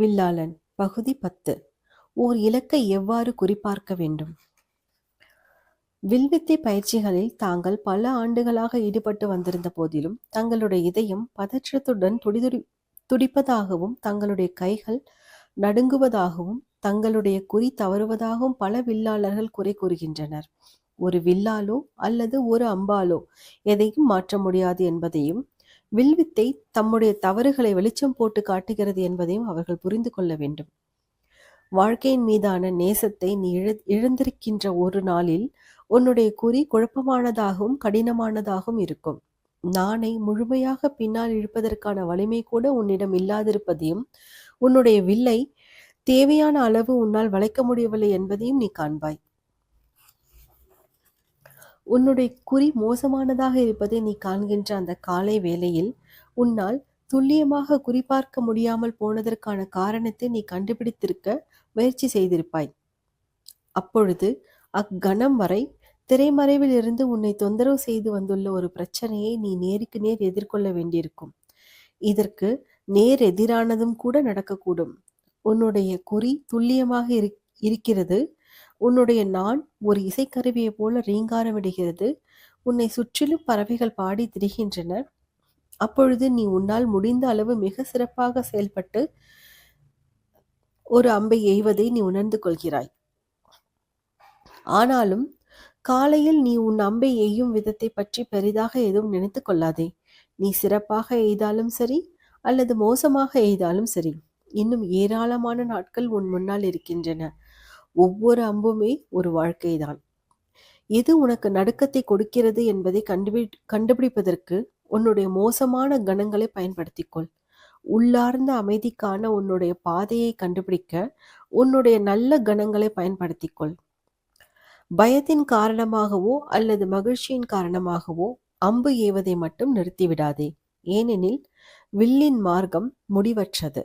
வில்லாளன் பகுதி 10. ஓர் இலக்கை எவ்வாறு குறிபார்க்க வேண்டும்? வில்வித்தை பயிற்சிகளில் தாங்கள் பல ஆண்டுகளாக ஈடுபட்டு வந்திருந்த போதிலும் தங்களுடைய இதயம் பதற்றத்துடன் துடிப்பதாகவும் தங்களுடைய கைகள் நடுங்குவதாகவும் தங்களுடைய குறி தவறுவதாகவும் பல வில்லாளர்கள் குறை கூறுகின்றனர். ஒரு வில்லாலோ அல்லது ஒரு அம்பாலோ எதையும் மாற்ற முடியாது என்பதையும், வில்வித்தை தம்முடைய தவறுகளை வெளிச்சம் போட்டு காட்டுகிறது என்பதையும் அவர்கள் புரிந்து கொள்ள வேண்டும். வாழ்க்கையின் மீதான நேசத்தை நீ இழந்திருக்கின்ற ஒரு நாளில் உன்னுடைய குறி குழப்பமானதாகவும் கடினமானதாகவும் இருக்கும். நாணை முழுமையாக பின்னால் இழுப்பதற்கான வலிமை கூட உன்னிடம் இல்லாதிருப்பதையும், உன்னுடைய வில்லை தேவையான அளவு உன்னால் வளைக்க முடியவில்லை என்பதையும் நீ காண்பாய். உன்னுடைய குறி மோசமானதாக இருப்பதை நீ காண்கின்ற அந்த காலை வேளையில் உன்னால் துல்லியமாக குறிபார்க்க முடியாமல் போனதற்கான காரணத்தை நீ கண்டுபிடித்திருக்க முயற்சி செய்திருப்பாய். அப்பொழுது அக்கணம் வரை திரைமறைவில் இருந்து உன்னை தொந்தரவு செய்து வந்துள்ள ஒரு பிரச்சனையை நீ நேருக்கு நேர் எதிர்கொள்ள வேண்டியிருக்கும். இதற்கு நேர் எதிரானதும் கூட நடக்கக்கூடும். உன்னுடைய குறி துல்லியமாக இருக்கிறது. உன்னுடைய நான் ஒரு இசைக்கருவியை போல ரீங்காரமிடுகிறது. உன்னை சுற்றிலும் பறவைகள் பாடி திரிகின்றன. அப்பொழுது நீ உன்னால் முடிந்த அளவு மிக சிறப்பாக செயல்பட்டு ஒரு அம்பை எய்வதை நீ உணர்ந்து கொள்கிறாய். ஆனாலும் காலையில் நீ உன் அம்பை எய்யும் விதத்தை பற்றி பெரிதாக எதுவும் நினைத்து கொள்ளாதே. நீ சிறப்பாக எய்தாலும் சரி அல்லது மோசமாக எய்தாலும் சரி, இன்னும் ஏராளமான நாட்கள் உன் முன்னால் இருக்கின்றன. ஒவ்வொரு அம்புமே ஒரு வாழ்க்கைதான். எது உனக்கு நடுக்கத்தை கொடுக்கிறது என்பதை கண்டுபிடிப்பதற்கு உன்னுடைய மோசமான கணங்களை பயன்படுத்திக்கொள். உள்ளார்ந்த அமைதிக்கான உன்னுடைய பாதையை கண்டுபிடிக்க உன்னுடைய நல்ல கணங்களை பயன்படுத்திக்கொள். பயத்தின் காரணமாகவோ அல்லது மகிழ்ச்சியின் காரணமாகவோ அம்பு ஏவதை மட்டும் நிறுத்திவிடாதே. ஏனெனில் வில்லின் மார்க்கம் முடிவற்றது.